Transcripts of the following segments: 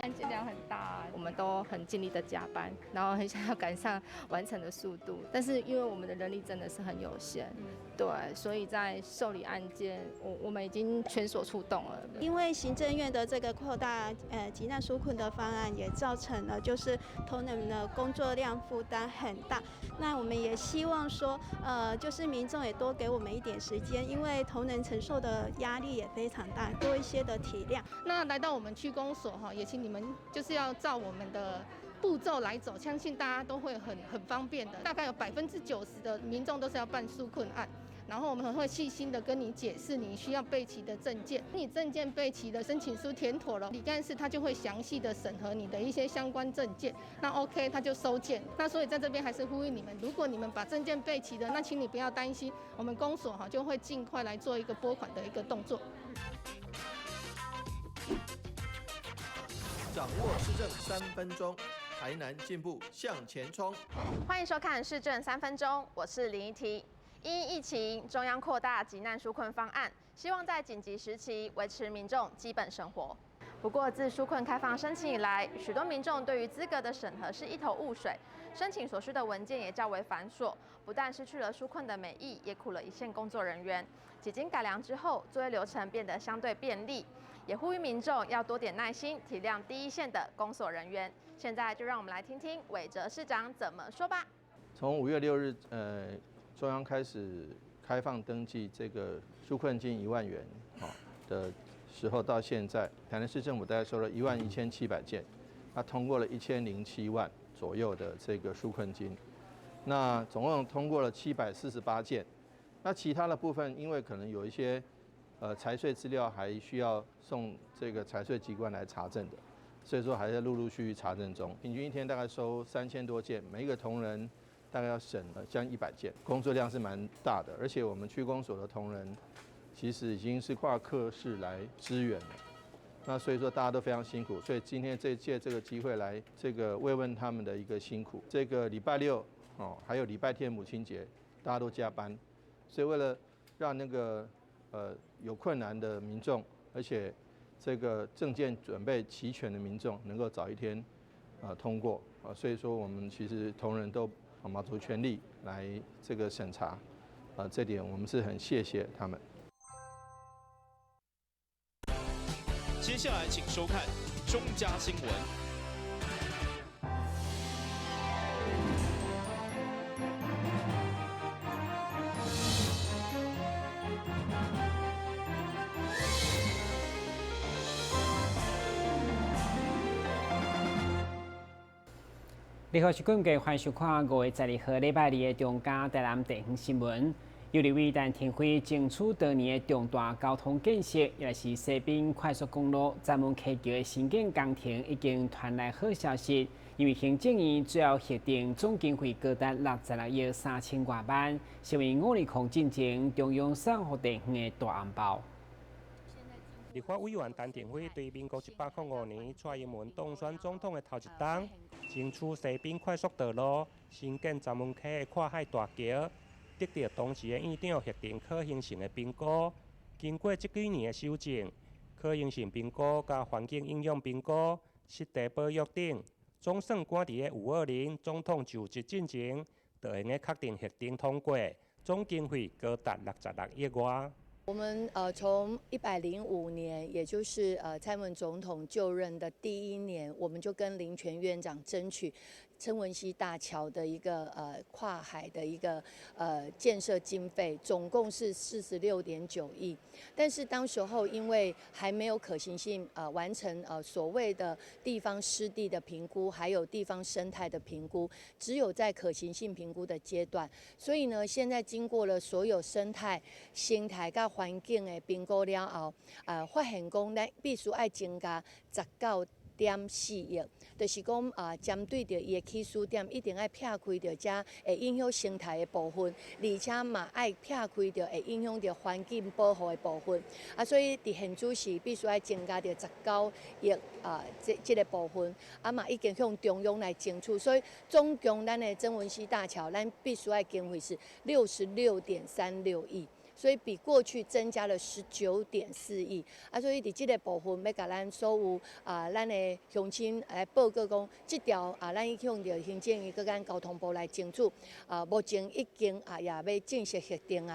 案件量很大，我们都很尽力的加班，然后很想要赶上完成的速度，但是因为我们的人力真的是很有限，对，所以在受理案件，我们已经全所出动了。因为行政院的这个扩大急难纾困的方案，也造成了就是同仁的工作量负担很大。那我们也希望说，就是民众也多给我们一点时间，因为同仁承受的压力也非常大，多一些的体谅。那来到我们区公所哈，也请你们就是要照我们的步骤来走，相信大家都会很方便的。大概有90%的民众都是要办纾困案，然后我们会细心的跟你解释你需要备齐的证件，你证件备齐的申请书填妥了，李干事他就会详细的审核你的一些相关证件，那 OK 他就收件。那所以在这边还是呼吁你们，如果你们把证件备齐的，那请你不要担心，我们公所哈就会尽快来做一个拨款的一个动作。掌握市政3分钟，台南进步向前冲。欢迎收看《市政3分钟》，我是林怡缇。因疫情，中央扩大急难纾困方案，希望在紧急时期维持民众基本生活。不过，自纾困开放申请以来，许多民众对于资格的审核是一头雾水，申请所需的文件也较为繁琐，不但失去了纾困的美意，也苦了一线工作人员。几经改良之后，作业流程变得相对便利，也呼吁民众要多点耐心，体谅第一线的公所人员。现在就让我们来听听韦哲市长怎么说吧。从5月6日，中央开始开放登记这个纾困金1万元的时候到现在，台南市政府大概收了11700件，它通过了1007万左右的这个纾困金，那总共通过了748件，那其他的部分因为可能有一些财税资料还需要送这个财税机关来查证的，所以说还在陆陆续续查证中，平均一天大概收3000多件，每一个同仁大概要审将100件，工作量是蛮大的，而且我们区公所的同仁其实已经是跨科室来支援了，那所以说大家都非常辛苦，所以今天这个机会来这个慰问他们的一个辛苦。这个礼拜6还有礼拜天母亲节，大家都加班，所以为了让那个有困难的民众，而且这个证件准备齐全的民众能够早一天通过所以说我们其实同仁都卯足全力来这个审查这点我们是很谢谢他们。接下来请收看中嘉新闻。你好，是各位欢迎收看5月12号礼拜2的中嘉台南地方新闻。由于为陈天辉争取多年的重大交通建设，也是西滨快速公路闸门溪桥的新建工程已经传来好消息，因为行政院最后核定总经费高达66亿3000多万，成为5年进前中央送予地方的大红包。立法委员陈定辉对民国105年蔡英文当选总统的头一天，争取西滨快速道路新建闸门溪的跨海大桥，得到当时的院长核定可行性的评估。经过这几年的修正，可行性评估甲环境影响评估、湿地保育等，总算赶伫个520总统就职进前，就用个确定核定通过，总经费高达66亿外。我们从105年，也就是蔡英文总统就任的第1年，我们就跟林全院长争取陈文溪大桥的一个跨海的一个建设经费，总共是46.9亿。但是当时候因为还没有可行性完成所谓的地方湿地的评估，还有地方生态的评估，只有在可行性评估的阶段。所以呢，现在经过了所有生态、生态甲环境的评估了后，发现讲咱必须要增加19.4亿，就是讲针对着伊的起始点，一定要撇开着遮会影响生态的部分，而且嘛爱撇开着会影响着环境保护的部分。所以伫现主是必须要增加着19亿这个部分，嘛已经向中央来争取，所以总共咱的曾文溪大桥，咱必须要经费是66.36亿。所以比过去增加了19.4亿。所以伫这个部分要甲咱所有咱的乡亲来报告讲，这条咱已向着行政院跟咱交通部来争取，目前已经也要正式核定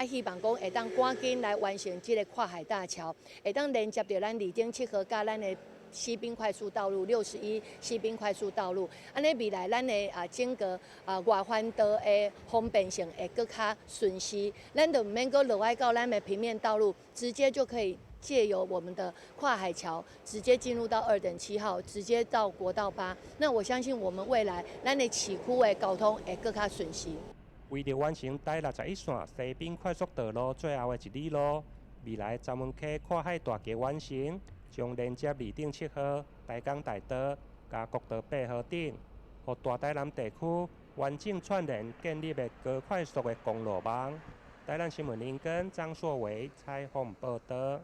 希望讲会当赶紧来完成这个跨海大桥，会当连接着咱二丁七河甲咱的西滨快速道路、61西滨快速道路，安尼未来咱的整个外环道的方便性会更较顺势，咱就唔免搁落来到咱的平面道路，直接就可以借由我们的跨海桥，直接进入到2等7号，直接到国道8。那我相信我们未来咱的市区的交通会更较顺势。为了完成第61线西滨快速道路最后的一里路，未来闸门溪跨海大桥完成，将连接2丁7号、大港大道、加国道8号顶，和大台南地区完整串联建立的高快速的公路网。台南新闻林根张硕维采访报道。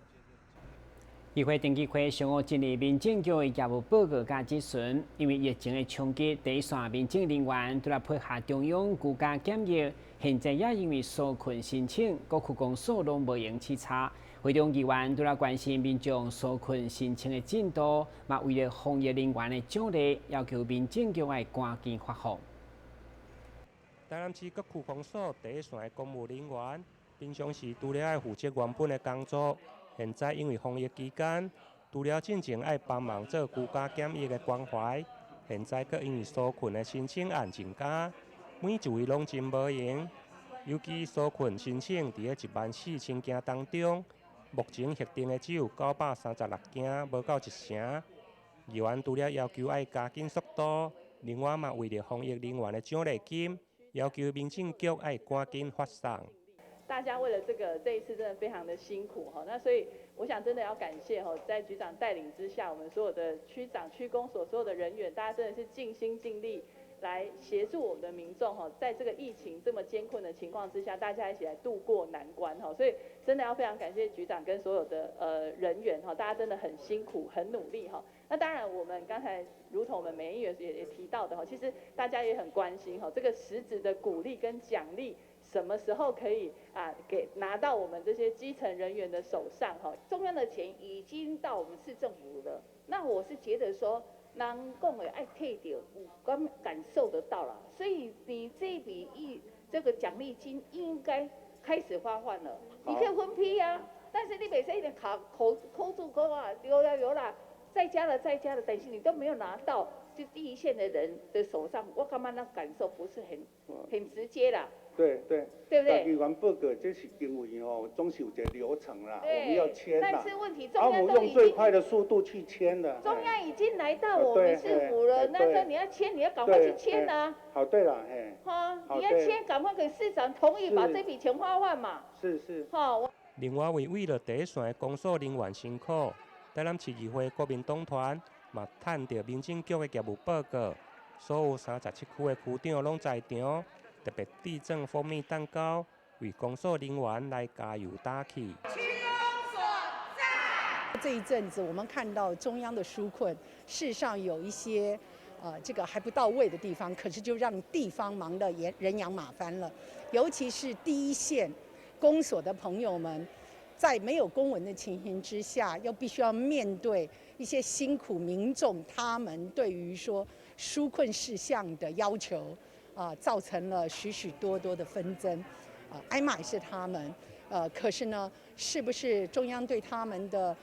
议会登记会上午进入民政局的业务报告甲质询，因为疫情的冲击，第一线民政人员都来配合中央居家检疫，现在也因为纾困申请，各区公所拢无用稽查。会中议员都来关心民众纾困申请的进度，嘛为了防疫人员的奖励，要求民政局要赶紧发放。台南市各区公所第一线的公务人员，平常时除了要负责原本的工作。现在因为防疫期间，除了进前爱帮忙做居家检疫的关怀，现在阁因为纾困的申请案增加，每一位拢真无闲。尤其纾困申请伫个14000件当中，目前核定的只有936件，无到1成。议员除了要求爱加紧速度，另外嘛为了防疫人员的奖励金，要求民政局爱赶紧发送。大家为了这一次真的非常的辛苦哈，那所以我想真的要感谢哈，在局长带领之下，我们所有的区长、区公所所有的人员，大家真的是尽心尽力来协助我们的民众哈，在这个疫情这么艰困的情况之下，大家一起来度过难关哈，所以真的要非常感谢局长跟所有的人员哈，大家真的很辛苦、很努力哈。那当然，我们刚才如同我们美议员也提到的哈，其实大家也很关心哈，这个实质的鼓励跟奖励。什么时候可以拿到我们这些基层人员的手上哈？中央的钱已经到我们市政府了，那我是觉得说，人讲的爱退掉，我感受得到了，所以你这笔这个奖励金应该开始发放了。你可以分批啊，但是你每次一点口住口啊，有啦，再加了，等于你都没有拿到，就第一线的人的手上，我感觉那感受不是很直接啦。对不对？议员报告这是因为总是有一个流程啦，我们要签啦。但是问题中央都已经用最快的速度去签了。中央已经来到我们市府了，那时候你要签，你要赶快去签啊。好，对了，嘿。你要签，赶快给市长同意把这笔钱发放嘛。是。另外为了第一线的公所人员辛苦，台南市议会国民党团嘛探到民政局的业务报告，所有37区的区长拢在场。特别地震蜂蜜蛋糕，为公所人员来加油打气。这一阵子，我们看到中央的纾困，事实上有一些这个还不到位的地方，可是就让地方忙得人仰马翻了。尤其是第一线公所的朋友们，在没有公文的情形之下，又必须要面对一些辛苦民众，他们对于说纾困事项的要求。造成了许许多多的纷争，挨骂也是他们，可是呢，是不是中央对他们的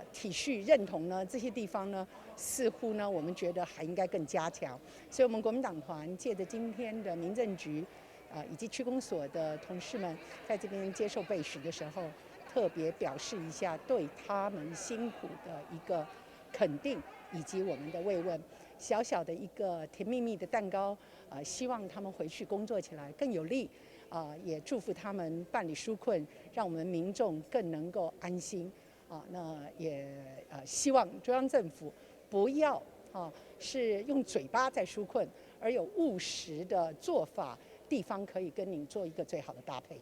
体恤认同呢？这些地方呢，似乎呢，我们觉得还应该更加强。所以，我们国民党团借着今天的民政局，以及区公所的同事们在这边接受备询的时候，特别表示一下对他们辛苦的一个肯定，以及我们的慰问。小小的一个甜蜜蜜的蛋糕，希望他们回去工作起来更有力，也祝福他们办理纾困，让我们民众更能够安心，那也希望中央政府不要是用嘴巴在纾困，而有务实的做法，地方可以跟您做一个最好的搭配。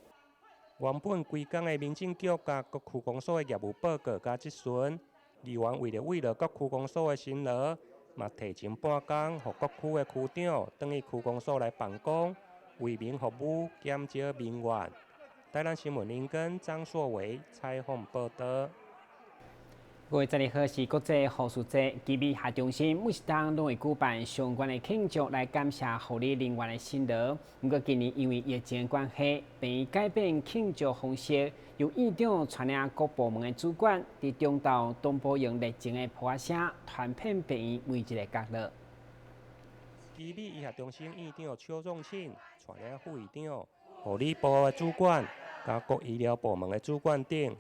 原本规工的民政局甲各区公所的业务报告甲质询，议员为了各区公所的辛劳。嘛，提前半工，互各区的区长等于区公所来办公，为民服务，减少民怨。台南新闻林根、张硕维采访报道。5月12號是國際護士節，基比下中心每當都會舉辦相關的慶祝來感謝護理人員的辛勞。不過今年因為疫情關係，並改變慶祝方式，由院長帶領各部門的主管，在中島東部用熱情的普聲，傳遍病院每一個角落。基比醫學中心院長邱仲慶帶領副院長、護理部的主管、甲各醫療部門的主管等。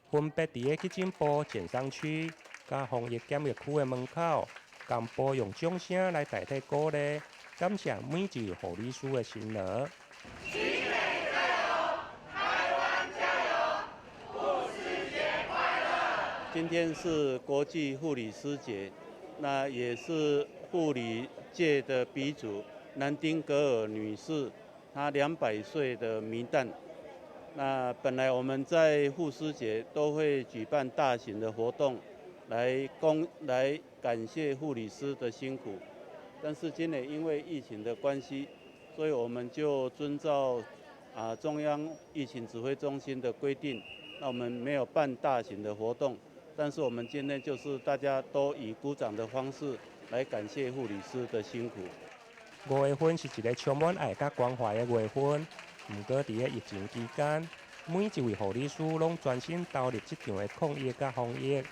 分別伫個急診部、健傷區、甲防疫檢疫區的門口，公布用掌聲來代替鼓勵，感謝每一位護理師的辛勞。新北加油，台灣加油，護士節快樂！今天是國際護理師節，那也是護理界的鼻祖南丁格爾女士，她200歲的冥誕。那本来我们在护士节都会举办大型的活动，来感谢护理师的辛苦，但是今年因为疫情的关系，所以我们就遵照中央疫情指挥中心的规定，那我们没有办大型的活动，但是我们今天就是大家都以鼓掌的方式来感谢护理师的辛苦。5月份是一个充满爱甲关怀的月份。不过，在疫情期间，每一位护理师拢专心投入这场的抗疫甲防疫，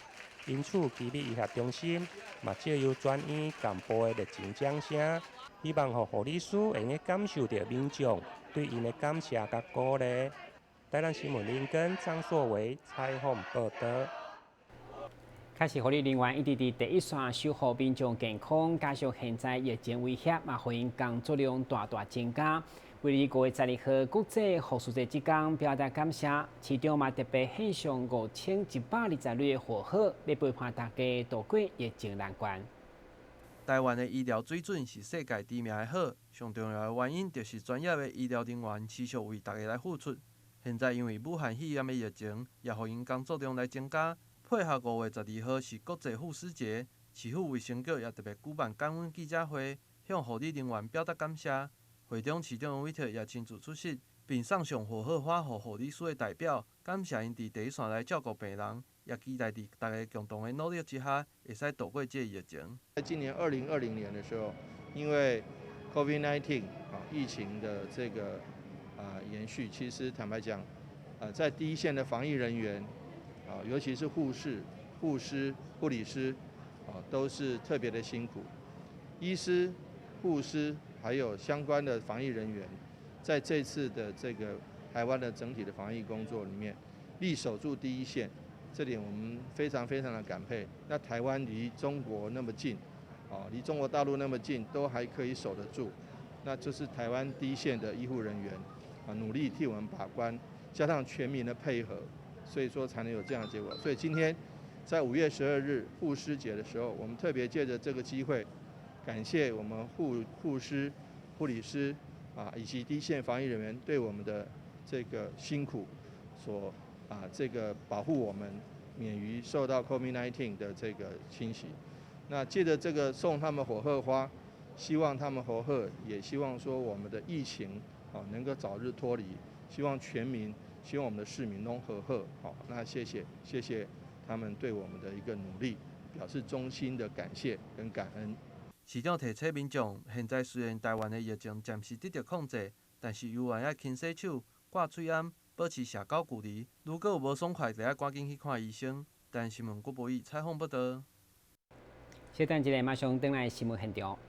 因此，基比医学中心嘛借由专院干部的热情掌声，希望让护理师会用感受到民众对因的感谢甲鼓励。台南新闻林根、张硕维采访报道。开始护理人员一直伫第一线守护民众健康，加上现在疫情威胁，嘛互因工作量大大增加。为了5月12號國際護士節之間表達感謝，市長嘛特別獻上5120類貨盒，要陪伴大家度過疫情難關。台灣的醫療水準是世界知名的好，上重要的原因就是專業的醫療人員持續為大家來付出。現在因為武漢肺炎的疫情，也互因工作量來增加。配合5月12號是國際護士節，市府衛生局也特別舉辦感恩記者會，向護理人員表達感謝。會中市長委託也親自出席，並送上火鶴花予護理師的代表，感謝因佇第一線來照顧病人，也期待佇大家共同的努力之下，會使度過這個疫情。在今年2020年的時候，因為 COVID-19 疫情的這個延續，其實坦白講，在第一線的防疫人員尤其是護士、護師、護理師都是特別的辛苦，醫師、護師。還有相關的防疫人員，在這次的這個台灣的整體的防疫工作裡面，力守住第一線，這點我們非常非常的感佩。那台灣離中國那麼近，離中國大陸那麼近，都還可以守得住，那就是台灣第一線的醫護人員努力替我們把關，加上全民的配合，所以說才能有這樣的結果。所以今天在5月12日護士節的時候，我們特別借着這個機會。感謝我們護師、護理師以及第一線防疫人員對我們的這個辛苦所這個保護我們免於受到 COVID-19 的這個侵襲。那借着這個送他們火鶴花，希望他們火鶴，也希望說我們的疫情能夠早日脫離，希望全民，希望我們的市民都和賀。好，那謝謝他們對我們的一個努力，表示衷心的感謝跟感恩。市長提醒民眾，現在雖然台灣的疫情暫時得到控制，但是猶原要勤洗手、掛嘴罨、保持社交距離。如果有無爽快，就要趕緊去看醫生。台南新聞郭博義採訪報道。小等一下，馬上回來新聞現場。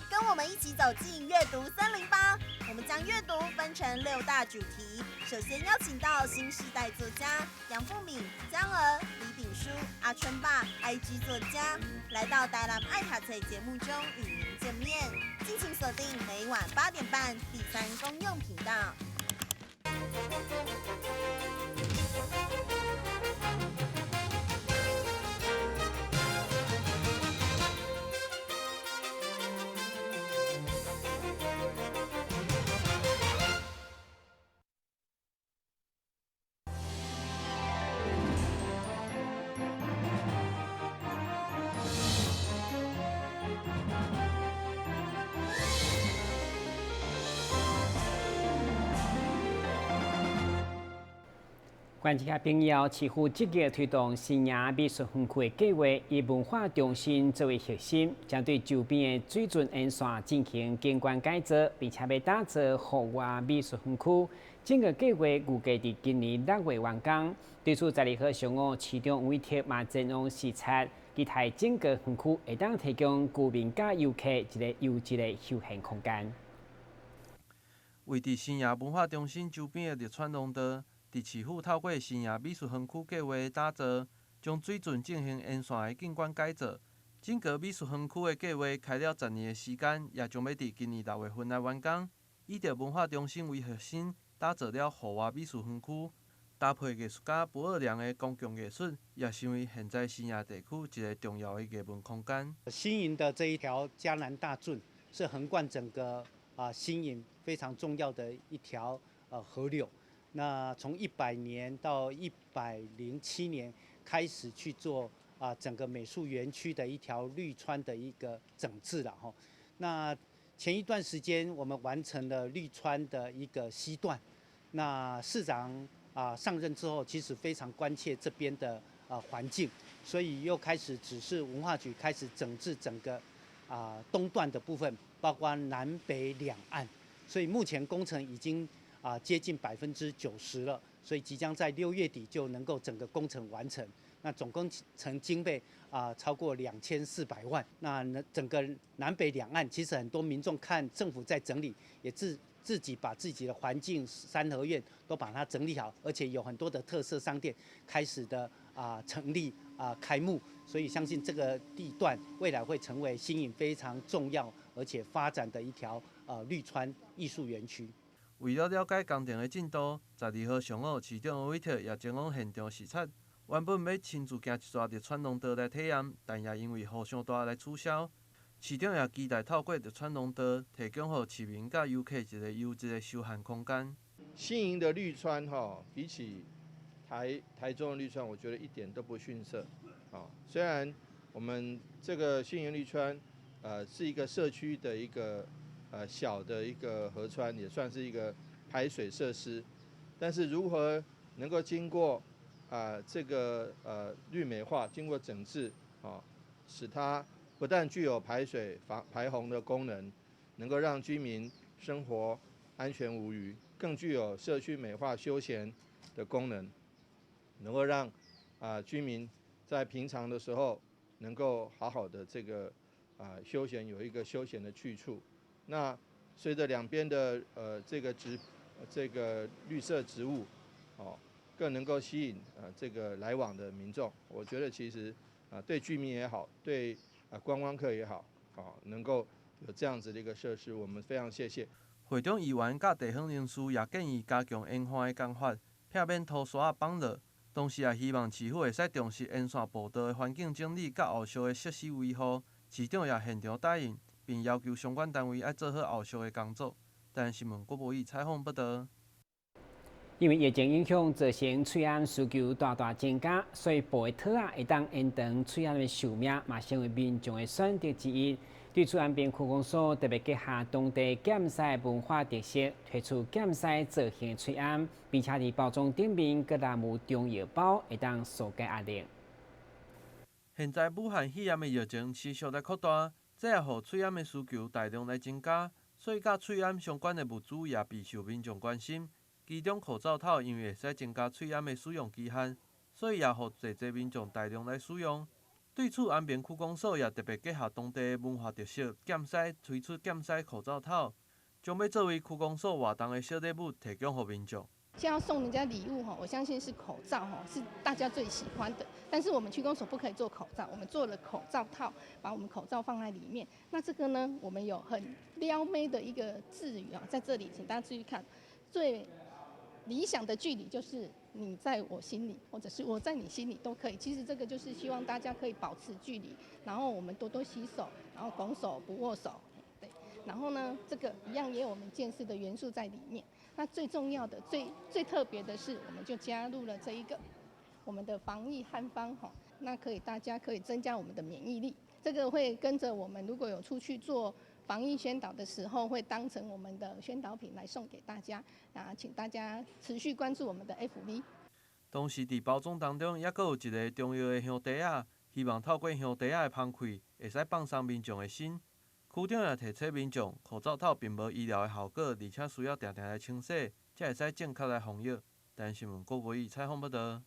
跟我們一起走進閱讀308，我們將閱讀分成6大主題。首先邀請到新世代作家楊富敏、江兒、李炳書、阿春爸、IG 作家，來到台南愛讀冊節目中與您見面。敬請鎖定每晚8點半第3公用頻道。观众朋友，市府积极推动新营美术园区的计划，以文化中心作为核心，将对周边的水准沿线进行景观改造，并且要打造户外美术园区。整个计划预计在今年6月完工。对此，在号上午市长吴韋嘛前往视察，期待整个园区会当提供居民甲游客一个优质的休闲空间。位伫新营文化中心周边的热川农道。伫市府透过新营美术园区计划打造，将水准进行沿线的景观改造。整个美术园区的计划开了10年的时间，也将要伫今年6月份来完工。以着文化中心为核心，打造了户外美术园区，搭配艺术家不二良的公共艺术，也成为现在新营地区一个重要的艺文空间。新营的这一条嘉南大圳是横贯整个新营非常重要的一条河流。那从100年到107年开始去做整个美术园区的一条绿川的一个整治了哈。那前一段时间我们完成了绿川的一个西段，那市长上任之后，其实非常关切这边的环境，所以又开始指示文化局开始整治整个东段的部分，包括南北两岸，所以目前工程已经接近90%了，所以即将在6月底就能够整个工程完成。那总工程经费超过2400万。那整个南北两岸，其实很多民众看政府在整理，也自己把自己的环境、三合院都把它整理好，而且有很多的特色商店开始的成立开幕，所以相信这个地段未来会成为新营非常重要而且发展的一条绿川艺术园区。为了了解工程的进度，12号上午，市长吴韋特也前往现场视察。原本要亲自行一逝热川农道来体验，但也因为雨伤大来取消。市长也期待透过热川农道，提供予市民甲游客一个优质的休闲空间。新营的绿川比起台中的绿川，我觉得一点都不逊色。虽然我们这个新营绿川，是一个社区的一个小的一个河川，也算是一个排水设施，但是如何能够经过这个绿美化，经过整治使它不但具有排水排洪的功能，能够让居民生活安全无虞，更具有社区美化休闲的功能，能够让居民在平常的时候能够好好的这个休闲，有一个休闲的去处。那随着两边的这个绿色植物，更能够吸引这个来往的民众。我觉得其实对居民也好，对观光客也好，能够有这样子的一个设施，我们非常谢谢。会中议员甲地方人士也建议加强沿岸的工法，避免土沙绑落。同时也希望市府会使重视沿线步道的环境整理甲后续的设施维护。市长也现场答应，并要求相关单位要做好后续的工作。台新闻郭博义采访报道。因为疫情影响，造成喙癌需求大大增加，所以布的套会当延长喙癌的寿命，嘛成为民众的选择之一。对此，安平区公所特别结合当地检西文化特色，推出检西造型的喙癌，并且伫包装顶面搁纳入中药包，会当疏解压力。现在武汉肺炎的疫情持续来扩大，这也让喙癌的需求大量来增加，所以甲喙癌相关的物资也备受民众关心。其中口罩套因为会使增加喙癌的使用期限，所以也互侪民众大量来使用。对此，安平区公所也特别结合当地文化特色，检西推出检西口罩套，将要作为区公所活动的小礼物提供给民众。现在要送人家礼物我相信是口罩是大家最喜欢的。但是我们区公所不可以做口罩，我们做了口罩套，把我们口罩放在里面。那这个呢，我们有很撩妹的一个字语在这里，请大家注意看。最理想的距离就是你在我心里，或者是我在你心里都可以。其实这个就是希望大家可以保持距离，然后我们多多洗手，然后拱手不握手，对。然后呢，这个一样也有我们健视的元素在里面。那最重要的、最特别的是，我们就加入了这一个我们的防疫汉方那大家可以增加我们的免疫力。这个会跟着我们如果有出去做防疫宣导的时候，会当成我们的宣导品来送给大家请大家持续关注我们的 FB。同时，伫包装当中，也佫有一个重要的香袋仔，希望透过香袋仔的放开，会使放松民众的心。区长也提醒民众，口罩套并无医疗的效果，而且需要定定来清洗，才会使正确来防疫。台新闻郭国义采访报道。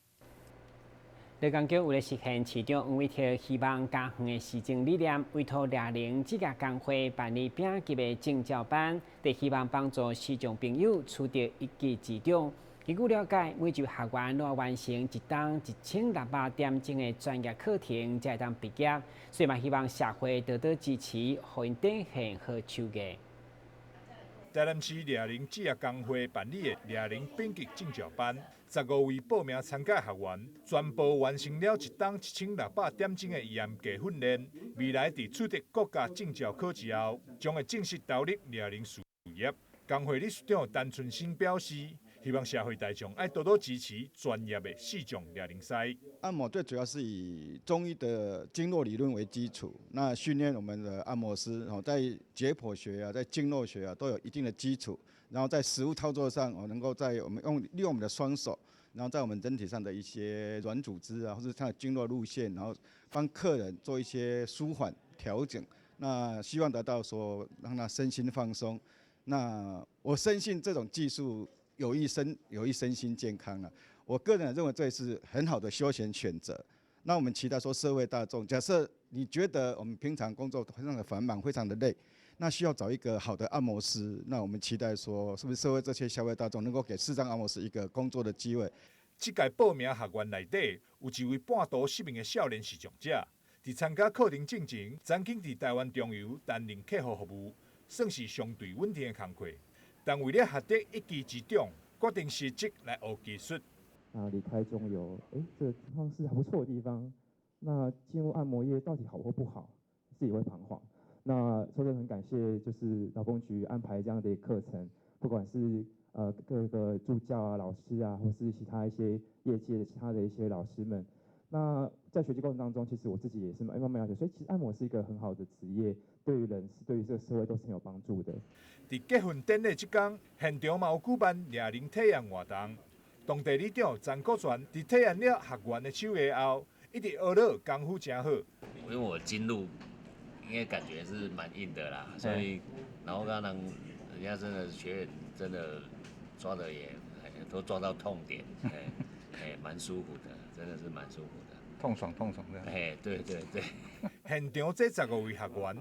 乐港局为了实现市长黄伟哲希望加强的施政理念，委托乐龄职业工会办理丙级的证照班，就希望帮助视障朋友取得一技之长。根据了解，每集学员若完成一档1600点钟的专业课程，才会当毕业。所以嘛，希望社会多多支持，互因展现好手艺。台南市乐龄职业工会办理的乐龄丙级证照班，15位报名参加学员全部完成了一档1600点钟的严格训练。未来在取得国家证照考之后，将会正式投入乐龄事业。工会理事长陈春新表示，希望社会大众爱多多支持专业的视障乐龄师。按摩最主要是以中医的经络理论为基础，那训练我们的按摩师，在解剖学啊，在经络学啊都有一定的基础，然后在实务操作上，能够在我们利用我们的双手，然后在我们人体上的一些软组织啊，或者它的经络路线，然后帮客人做一些舒缓调整，那希望达到说让他身心放松。那我深信这种技术有益身心健康啊。我个人认为这也是很好的休闲选择。那我们期待说社会大众，假设你觉得我们平常工作非常的繁忙，非常的累，那需要找一个好的按摩师，那我们期待说，是不是社会这些消费大众能够给视障按摩师一个工作的机会？这届报名学员内底有一位半途失明的少年视障者，在参加课程进前，曾经在台湾中油担任客户服务。算是相对稳定的工作，但为了获得一技之长，决定辞职来学技术。离开中油，这个地方是还不错的地方。那进入按摩业到底好或不好，自己会彷徨。那所以很感谢，就是劳工局安排这样的课程，不管是各个助教啊、老师啊，或是其他一些业界的其他的一些老师们。那在学习过程当中，其实我自己也是慢慢了解，所以其实按摩是一个很好的职业，对于人、对于这个社会都是很有帮助的。在结婚典礼这天，现场嘛有举办乐龄体验活动，当地里长张国全在体验了学员的手艺后，一直学了功夫真好。因为我经路应该感觉是蛮硬的啦，所以然后刚刚人家真的学员真的抓的也都抓到痛点，蛮舒服的。真的是蛮舒服的，痛爽的。对。现场这15位学员，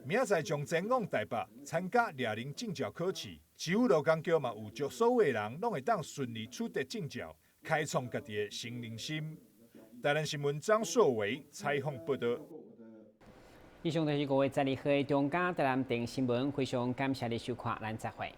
明仔将前往台北参加乐龄证照考试。市府劳工局嘛有祝所有的人拢会当顺利取得证照，开创家己的新人生。台南新闻张硕伟采访报道。以上就是各位在你的中嘉台南电新闻，非常感谢你收看，咱再会。